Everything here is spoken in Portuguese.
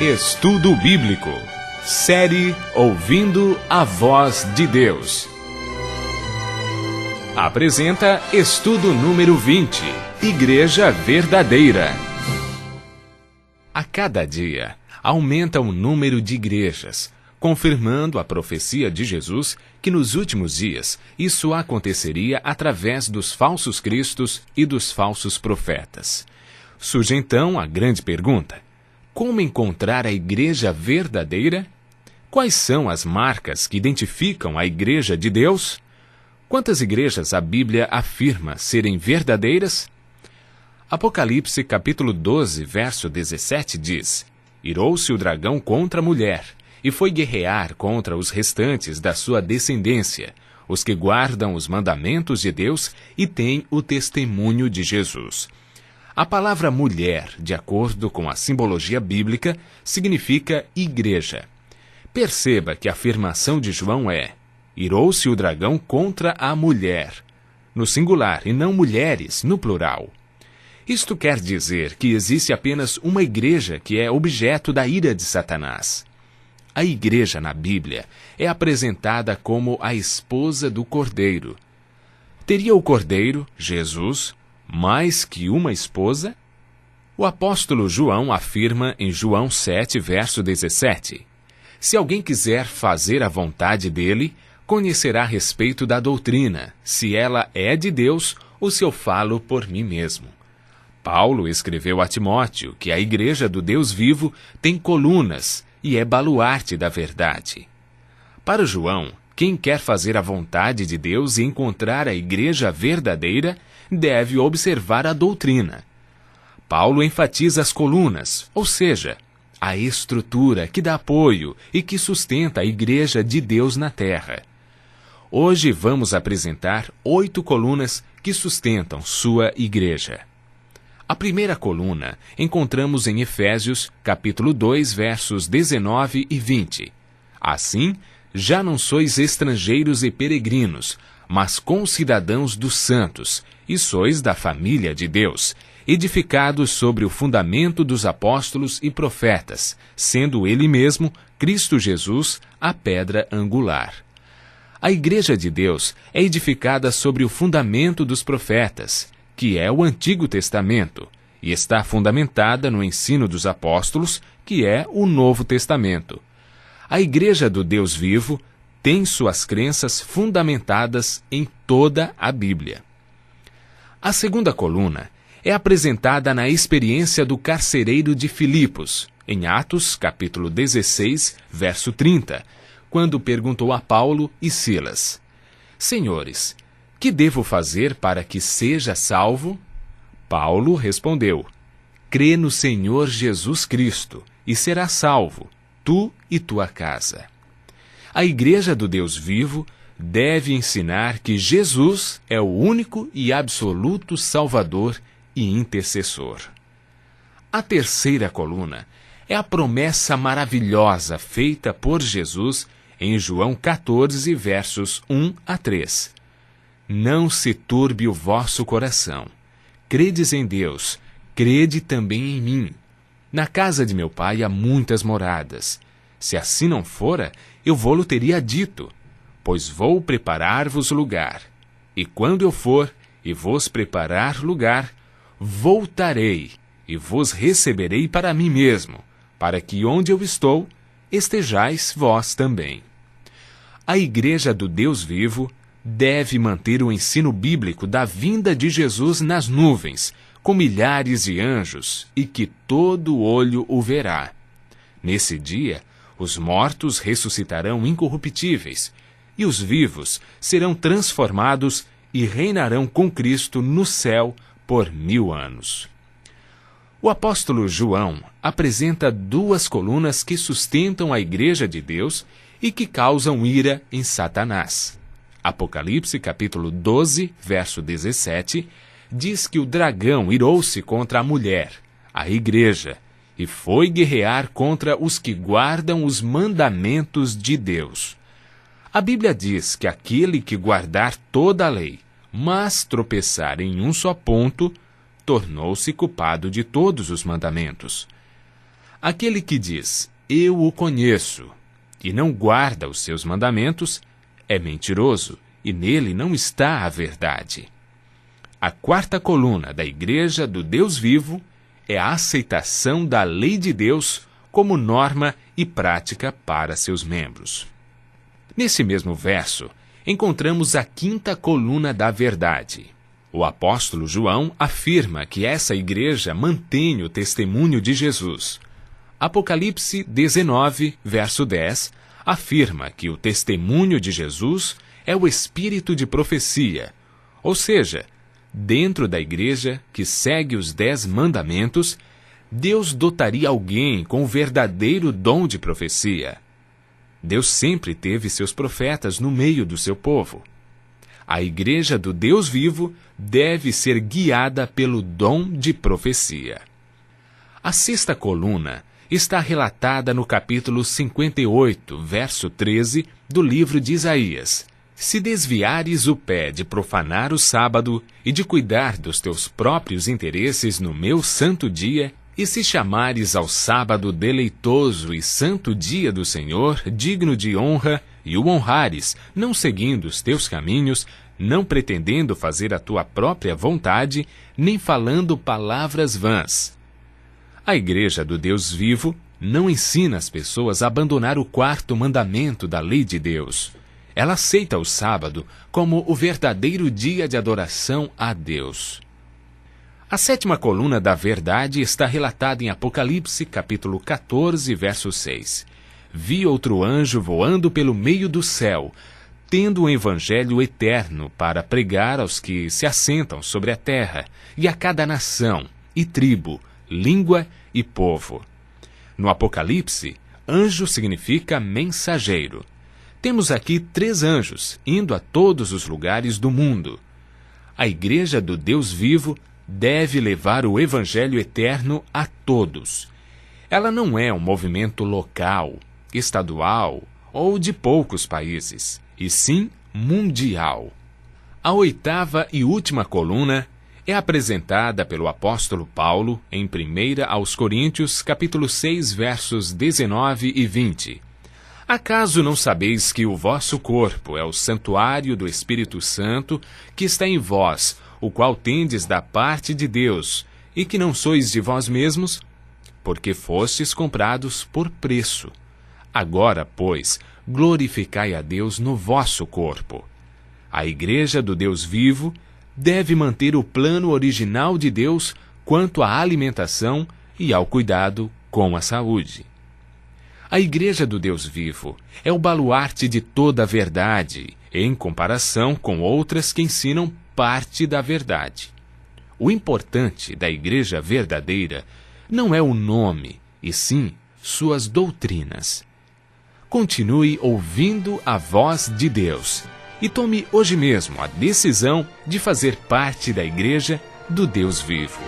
Estudo Bíblico. Série Ouvindo a Voz de Deus. Apresenta estudo número 20. Igreja Verdadeira. A cada dia, aumenta o número de igrejas, confirmando a profecia de Jesus que nos últimos dias isso aconteceria através dos falsos cristos e dos falsos profetas. Surge então a grande pergunta: como encontrar a igreja verdadeira? Quais são as marcas que identificam a igreja de Deus? Quantas igrejas a Bíblia afirma serem verdadeiras? Apocalipse capítulo 12, verso 17 diz: Irou-se o dragão contra a mulher, e foi guerrear contra os restantes da sua descendência, os que guardam os mandamentos de Deus e têm o testemunho de Jesus. A palavra mulher, de acordo com a simbologia bíblica, significa igreja. Perceba que a afirmação de João é: irou-se o dragão contra a mulher, no singular e não mulheres, no plural. Isto quer dizer que existe apenas uma igreja que é objeto da ira de Satanás. A igreja na Bíblia é apresentada como a esposa do Cordeiro. Teria o Cordeiro, Jesus, mais que uma esposa? O apóstolo João afirma em João 7, verso 17: Se alguém quiser fazer a vontade dele, conhecerá a respeito da doutrina, se ela é de Deus ou se eu falo por mim mesmo. Paulo escreveu a Timóteo que a igreja do Deus vivo tem colunas e é baluarte da verdade. Para João, quem quer fazer a vontade de Deus e encontrar a igreja verdadeira, deve observar a doutrina. Paulo enfatiza as colunas, ou seja, a estrutura que dá apoio e que sustenta a igreja de Deus na terra. Hoje vamos apresentar 8 colunas que sustentam sua igreja. A primeira coluna encontramos em Efésios, capítulo 2, versos 19 e 20. Assim, já não sois estrangeiros e peregrinos, mas concidadãos dos santos, e sois da família de Deus, edificados sobre o fundamento dos apóstolos e profetas, sendo ele mesmo, Cristo Jesus, a pedra angular. A igreja de Deus é edificada sobre o fundamento dos profetas, que é o Antigo Testamento, e está fundamentada no ensino dos apóstolos, que é o Novo Testamento. A igreja do Deus vivo tem suas crenças fundamentadas em toda a Bíblia. A segunda coluna é apresentada na experiência do carcereiro de Filipos, em Atos, capítulo 16, verso 30, quando perguntou a Paulo e Silas: Senhores, que devo fazer para que seja salvo? Paulo respondeu: Crê no Senhor Jesus Cristo, e serás salvo, tu e tua casa. A igreja do Deus vivo deve ensinar que Jesus é o único e absoluto Salvador e intercessor. A terceira coluna é a promessa maravilhosa feita por Jesus em João 14, versos 1 a 3. Não se turbe o vosso coração. Credes em Deus, crede também em mim. Na casa de meu pai há muitas moradas. Se assim não fora, eu vô-lo teria dito, pois vou preparar-vos lugar. E quando eu for e vos preparar lugar, voltarei e vos receberei para mim mesmo, para que onde eu estou, estejais vós também. A igreja do Deus vivo deve manter o ensino bíblico da vinda de Jesus nas nuvens, com milhares de anjos, e que todo olho o verá. Nesse dia, os mortos ressuscitarão incorruptíveis, e os vivos serão transformados e reinarão com Cristo no céu por 1000 anos. O apóstolo João apresenta 2 colunas que sustentam a igreja de Deus e que causam ira em Satanás. Apocalipse capítulo 12, verso 17, diz que o dragão irou-se contra a mulher, a igreja, e foi guerrear contra os que guardam os mandamentos de Deus. A Bíblia diz que aquele que guardar toda a lei, mas tropeçar em um só ponto, tornou-se culpado de todos os mandamentos. Aquele que diz, eu o conheço, e não guarda os seus mandamentos, é mentiroso, e nele não está a verdade. A quarta coluna da Igreja do Deus Vivo é a aceitação da lei de Deus como norma e prática para seus membros. Nesse mesmo verso, encontramos a quinta coluna da verdade. O apóstolo João afirma que essa igreja mantém o testemunho de Jesus. Apocalipse 19, verso 10, afirma que o testemunho de Jesus é o espírito de profecia, ou seja, dentro da igreja que segue os 10 mandamentos, Deus dotaria alguém com o verdadeiro dom de profecia. Deus sempre teve seus profetas no meio do seu povo. A igreja do Deus vivo deve ser guiada pelo dom de profecia. A sexta coluna está relatada no capítulo 58, verso 13 do livro de Isaías. Se desviares o pé de profanar o sábado e de cuidar dos teus próprios interesses no meu santo dia, e se chamares ao sábado deleitoso e santo dia do Senhor, digno de honra, e o honrares, não seguindo os teus caminhos, não pretendendo fazer a tua própria vontade, nem falando palavras vãs. A Igreja do Deus Vivo não ensina as pessoas a abandonar o quarto mandamento da lei de Deus. Ela aceita o sábado como o verdadeiro dia de adoração a Deus. A sétima coluna da verdade está relatada em Apocalipse, capítulo 14, verso 6. Vi outro anjo voando pelo meio do céu, tendo o evangelho eterno para pregar aos que se assentam sobre a terra, e a cada nação, e tribo, língua e povo. No Apocalipse, anjo significa mensageiro. Temos aqui 3 anjos, indo a todos os lugares do mundo. A Igreja do Deus Vivo deve levar o Evangelho eterno a todos. Ela não é um movimento local, estadual ou de poucos países, e sim mundial. A oitava e última coluna é apresentada pelo apóstolo Paulo em 1 aos Coríntios, capítulo 6, versos 19 e 20. Acaso não sabeis que o vosso corpo é o santuário do Espírito Santo que está em vós, o qual tendes da parte de Deus, e que não sois de vós mesmos? Porque fostes comprados por preço. Agora, pois, glorificai a Deus no vosso corpo. A Igreja do Deus Vivo deve manter o plano original de Deus quanto à alimentação e ao cuidado com a saúde. A Igreja do Deus Vivo é o baluarte de toda a verdade, em comparação com outras que ensinam parte da verdade. O importante da Igreja verdadeira não é o nome, e sim suas doutrinas. Continue ouvindo a voz de Deus e tome hoje mesmo a decisão de fazer parte da Igreja do Deus Vivo.